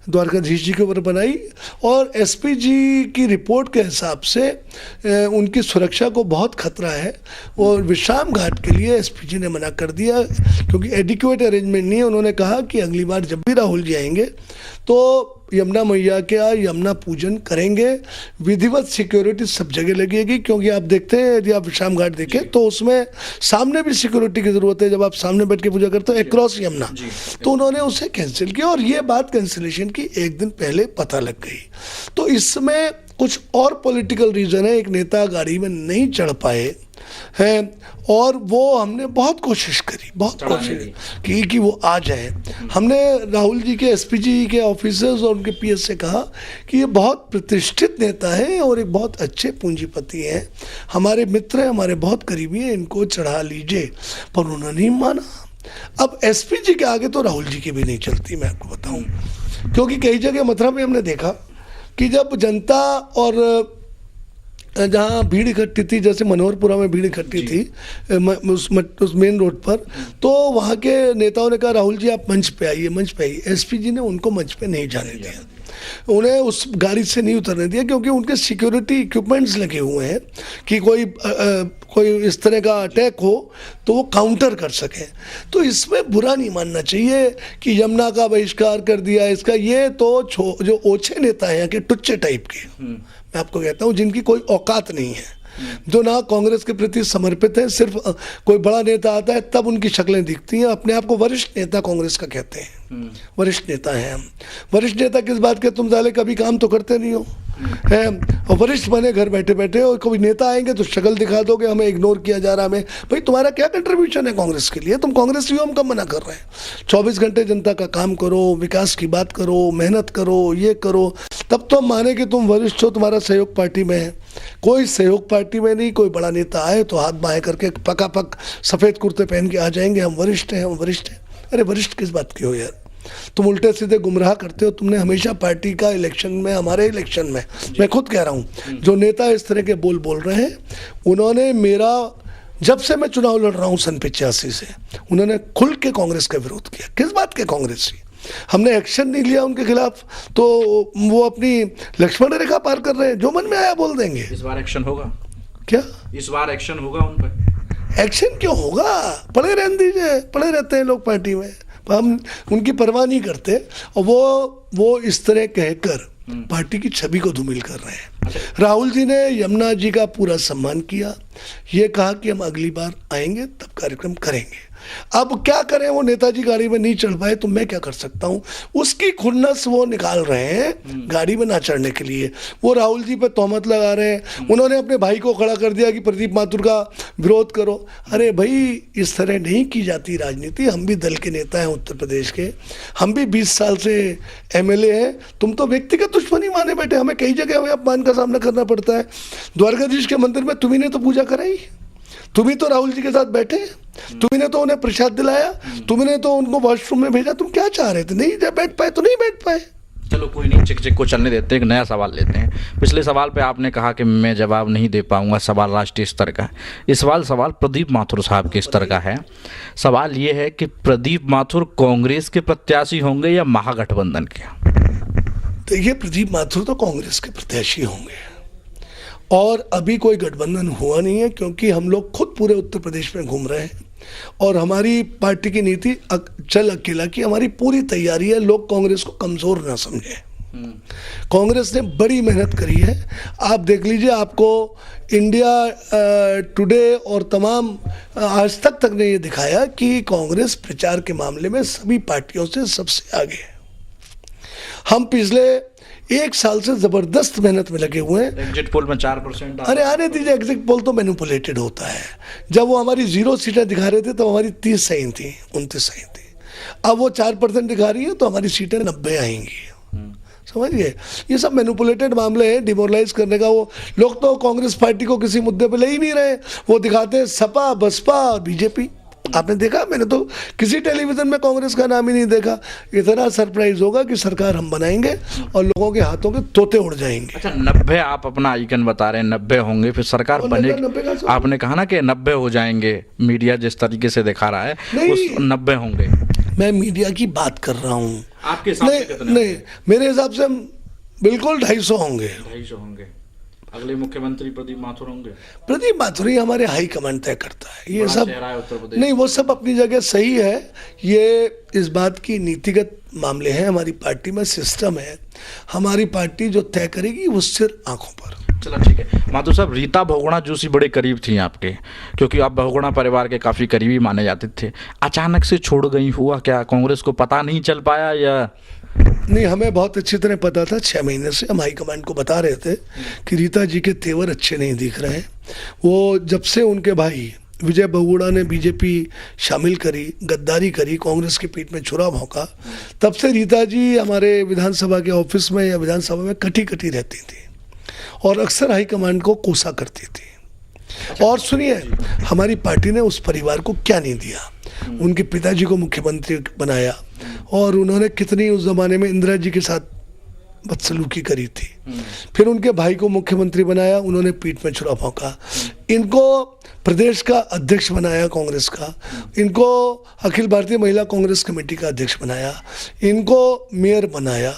द्वारकाधीश जी के ऊपर बनाई, और एसपीजी की रिपोर्ट के हिसाब से उनकी सुरक्षा को बहुत खतरा है, और विश्राम घाट के लिए एसपीजी ने मना कर दिया क्योंकि एडिक्वेट अरेंजमेंट नहीं है। उन्होंने कहा कि अगली बार जब भी राहुल जी आएंगे तो यमुना मैया के यमुना पूजन करेंगे, विधिवत सिक्योरिटी सब जगह लगेगी। क्योंकि आप देखते हैं, यदि आप विश्राम घाट देखें तो उसमें सामने भी सिक्योरिटी की जरूरत है। जब आप सामने बैठ के पूजा करते हो अक्रॉस यमुना, तो उन्होंने उसे कैंसिल किया, और ये बात कैंसिलेशन की 1 दिन पहले पता लग गई। तो इसमें कुछ और पॉलिटिकल रीजन है। एक नेता गाड़ी में नहीं चढ़ पाए हैं, और वो हमने बहुत कोशिश करी, बहुत कोशिश की कि वो आ जाए। हमने राहुल जी के एसपीजी के ऑफिसर्स और उनके पीएस से कहा कि ये बहुत प्रतिष्ठित नेता है और एक बहुत अच्छे पूंजीपति हैं, हमारे मित्र हैं, हमारे बहुत करीबी हैं, इनको चढ़ा लीजिए, पर उन्होंने नहीं माना। अब एसपीजी के आगे तो राहुल जी की भी नहीं चलती, मैं आपको बताऊं, क्योंकि कई जगह मथुरा में हमने देखा कि जब जनता और जहाँ भीड़ इकट्ठी थी, जैसे मनोहरपुरा में भीड़ इकट्ठी थी उस मेन रोड पर, तो वहाँ के नेताओं ने कहा राहुल जी आप मंच पे आइए, मंच पे आइए। एसपीजी ने उनको मंच पे नहीं जाने दिया, उन्हें उस गाड़ी से नहीं उतरने दिया, क्योंकि उनके सिक्योरिटी इक्विपमेंट्स लगे हुए हैं कि कोई इस तरह का अटैक हो तो वो काउंटर कर सके। तो इसमें बुरा नहीं मानना चाहिए कि यमुना का बहिष्कार कर दिया इसका। ये तो जो ओछे नेता हैं कि टुच्चे टाइप के, मैं आपको कहता हूँ, जिनकी कोई औकात नहीं है, जो ना कांग्रेस के प्रति समर्पित है। सिर्फ कोई बड़ा नेता आता है तब उनकी शक्लें दिखती हैं। अपने आप को वरिष्ठ नेता कांग्रेस का कहते हैं, वरिष्ठ नेता हैं हम। वरिष्ठ नेता किस बात के? तुम साले कभी काम तो करते नहीं हो, है, और वरिष्ठ बने घर बैठे बैठे, और कभी नेता आएंगे तो शक्ल दिखा दोगे, हमें इग्नोर किया जा रहा है। हमें भाई तुम्हारा क्या कंट्रीब्यूशन है कांग्रेस के लिए? तुम कांग्रेस हम कब मना कर रहे हैं? 24 घंटे जनता का काम करो, विकास की बात करो, मेहनत करो, ये करो, तब तो हम माने कि तुम वरिष्ठ हो, तुम्हारा सहयोग पार्टी में है। कोई सहयोग पार्टी में नहीं, कोई बड़ा नेता आए तो हाथ बाएं करके पकापक सफ़ेद कुर्ते पहन के आ जाएंगे, हम वरिष्ठ हैं, हम वरिष्ठ हैं। अरे वरिष्ठ किस बात के हो यार? तुम उल्टे सीधे गुमराह करते हो। तुमने हमेशा पार्टी का इलेक्शन में, हमारे इलेक्शन में, मैं खुद कह रहा हूँ, जो नेता इस तरह के बोल रहे हैं, उन्होंने मेरा, जब से मैं चुनाव लड़ रहा हूँ सन 85 से, उन्होंने खुल के कांग्रेस का विरोध किया। किस बात के कांग्रेस की? हमने एक्शन नहीं लिया उनके खिलाफ, तो वो अपनी लक्ष्मण रेखा पार कर रहे हैं, जो मन में आया बोल देंगे। इस बार एक्शन होगा क्या? इस बार एक्शन होगा उन पर? एक्शन क्यों होगा? पड़े रहने दीजिए, पड़े रहते हैं लोग पार्टी में, हम उनकी परवाह नहीं करते। और वो इस तरह कहकर पार्टी की छवि को धूमिल कर रहे हैं। राहुल जी ने यमुना जी का पूरा सम्मान किया, ये कहा कि हम अगली बार आएंगे तब कार्यक्रम करेंगे। अब क्या करें, वो नेताजी गाड़ी में नहीं चढ़ पाए तो मैं क्या कर सकता हूं। उसकी खुन्नस वो निकाल रहे हैं गाड़ी में ना चढ़ने के लिए। वो राहुल जी पे तोहमत लगा रहे हैं। उन्होंने अपने भाई को खड़ा कर दिया कि प्रदीप माथुर का विरोध करो। अरे भाई, इस तरह नहीं की जाती राजनीति। हम भी दल के नेता हैं उत्तर प्रदेश के, हम भी 20 साल से एमएलए हैं। तुम तो व्यक्तिगत दुश्मनी माने बैठे। हमें कई जगह हमें अपमान का सामना करना पड़ता है। द्वारकाधीश के मंदिर में तुम्ही ने तो पूजा कराई, तुम्ही तो राहुल जी के साथ बैठे, तुम्ही ने तो उन्हें प्रसाद दिलाया, तुम्ही ने तो उनको वॉशरूम में भेजा। तुम क्या चाह रहे थे? नहीं जब बैठ पाए तो नहीं बैठ पाए। चलो कोई नहीं, चिक चिक को चलने देते हैं। एक नया सवाल लेते हैं। पिछले सवाल पे आपने कहा कि मैं जवाब नहीं दे पाऊंगा, सवाल राष्ट्रीय स्तर का है। इस सवाल प्रदीप माथुर साहब के स्तर का है। सवाल ये है कि प्रदीप माथुर कांग्रेस के प्रत्याशी होंगे या महागठबंधन के? देखिए, प्रदीप माथुर तो कांग्रेस के प्रत्याशी होंगे और अभी कोई गठबंधन हुआ नहीं है, क्योंकि हम लोग खुद पूरे उत्तर प्रदेश में घूम रहे हैं और हमारी पार्टी की नीति चल अकेला की हमारी पूरी तैयारी है। लोग कांग्रेस को कमजोर ना समझे। कांग्रेस ने बड़ी मेहनत करी है। आप देख लीजिए, आपको इंडिया टुडे और तमाम आज तक ने ये दिखाया कि कांग्रेस प्रचार के मामले में सभी पार्टियों से सबसे आगे है। हम पिछले 1 साल से जबरदस्त मेहनत में लगे हुए हैं। एग्जिट पोल में 4%। अरे आने दीजिए, एग्जिट पोल तो मैनिपुलेटेड होता है। जब वो हमारी 0 सीटें दिखा रहे थे तो हमारी 30 सही थी, 29 सही थी। अब वो 4% दिखा रही है तो हमारी सीटें 90 आएंगी। समझिए, ये सब मैनिपुलेटेड मामले हैं डिमोरलाइज करने का। वो लोग तो कांग्रेस पार्टी को किसी मुद्दे पे ले ही नहीं रहे। वो दिखाते हैं सपा, बसपा और बीजेपी। आपने देखा? मैंने तो किसी टेलीविजन में कांग्रेस का नाम ही नहीं देखा। इतना सरप्राइज होगा कि सरकार हम बनाएंगे और लोगों के हाथों के तोते उड़ जाएंगे। अच्छा, 90 आप अपना आइकन बता रहे हैं, 90 होंगे, फिर सरकार बनेगी। आपने कहा ना कि 90 हो जाएंगे, मीडिया जिस तरीके से दिखा रहा है उस 90 होंगे। मैं मीडिया की बात कर रहा हूँ। आपके हिसाब से कितने? नहीं, मेरे हिसाब से बिल्कुल 250 होंगे। 250 होंगे। अगले मुख्यमंत्री प्रदीप माथुर होंगे। प्रदीप माथुर ही हमारे हाईकमांड तय करता है। ये सब उत्तर प्रदेश नहीं, वो सब अपनी जगह सही है। ये इस बात की नीतिगत मामले हैं। हमारी पार्टी में सिस्टम है। हमारी पार्टी जो तय करेगी वो सिर्फ आंखों पर। चलो ठीक है। माथुर साहब, रीता बहुगुणा जोशी बड़े करीब थी आपके, क्योंकि आप बहुगुणा परिवार के काफी करीबी माने जाते थे। अचानक से छोड़ गई, हुआ क्या? कांग्रेस को पता नहीं चल पाया या? नहीं, हमें बहुत अच्छी तरह पता था। 6 महीने से हम हाईकमांड को बता रहे थे कि रीता जी के तेवर अच्छे नहीं दिख रहे हैं। वो जब से उनके भाई विजय बहुगुणा ने बीजेपी शामिल करी, गद्दारी करी, कांग्रेस की पीठ में छुरा भौंका, तब से रीता जी हमारे विधानसभा के ऑफिस में या विधानसभा में कटी कटी रहती थी और अक्सर हाईकमांड को कोसा करती थी। और सुनिए, हमारी पार्टी ने उस परिवार को क्या नहीं दिया। उनके पिताजी को मुख्यमंत्री बनाया और उन्होंने कितनी उस जमाने में इंदिरा जी के साथ बदसलूकी करी थी। फिर उनके भाई को मुख्यमंत्री बनाया, उन्होंने पीठ में छुरा भौंका। इनको प्रदेश का अध्यक्ष बनाया कांग्रेस का, इनको अखिल भारतीय महिला कांग्रेस कमेटी का अध्यक्ष बनाया, इनको मेयर बनाया,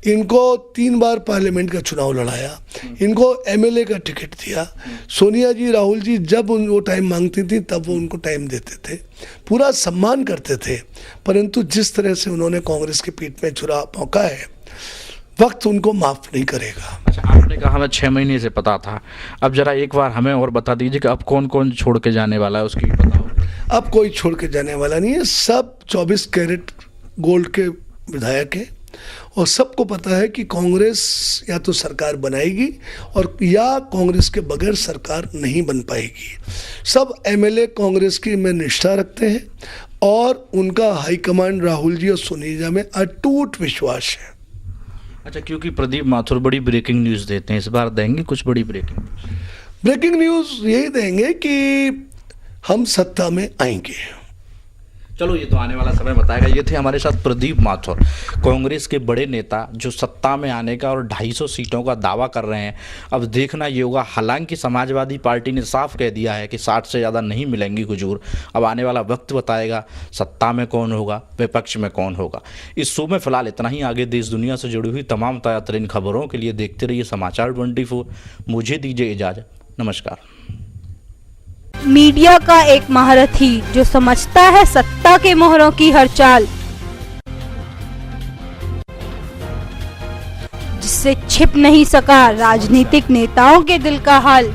इनको 3 बार पार्लियामेंट का चुनाव लड़ाया, इनको एमएलए का टिकट दिया। सोनिया जी, राहुल जी जब वो टाइम मांगती थी तब वो उनको टाइम देते थे, पूरा सम्मान करते थे। परंतु जिस तरह से उन्होंने कांग्रेस की पीठ में छुरा भौंका है, वक्त उनको माफ नहीं करेगा। अच्छा, आपने कहा हमें 6 महीने से पता था। अब जरा एक बार हमें और बता दीजिए कि अब कौन कौन छोड़ के जाने वाला है, उसकी बताओ। अब कोई छोड़ के जाने वाला नहीं है। सब 24 कैरेट गोल्ड के विधायक हैं और सबको पता है कि कांग्रेस या तो सरकार बनाएगी और या कांग्रेस के बगैर सरकार नहीं बन पाएगी। सब एमएलए कांग्रेस की में निष्ठा रखते हैं और उनका हाईकमांड राहुल जी और सोनिया में अटूट विश्वास है। अच्छा, क्योंकि प्रदीप माथुर बड़ी ब्रेकिंग न्यूज़ देते हैं, इस बार देंगे कुछ बड़ी ब्रेकिंग न्यूज़ यही देंगे कि हम सत्ता में आएंगे। चलो, ये तो आने वाला समय बताएगा। ये थे हमारे साथ प्रदीप माथुर, कांग्रेस के बड़े नेता जो सत्ता में आने का और 250 सीटों का दावा कर रहे हैं। अब देखना ये होगा। हालांकि समाजवादी पार्टी ने साफ कह दिया है कि 60 से ज़्यादा नहीं मिलेंगी हुजूर। अब आने वाला वक्त बताएगा सत्ता में कौन होगा, विपक्ष में कौन होगा। इस शो में फिलहाल इतना ही। आगे देश दुनिया से जुड़ी हुई तमाम ताज़ा तरीन खबरों के लिए देखते रहिए समाचार 24। मुझे दीजिए इजाज़त। नमस्कार। मीडिया का एक महारथी जो समझता है सत्ता के मोहरों की हर चाल, जिससे छिप नहीं सका राजनीतिक नेताओं के दिल का हाल।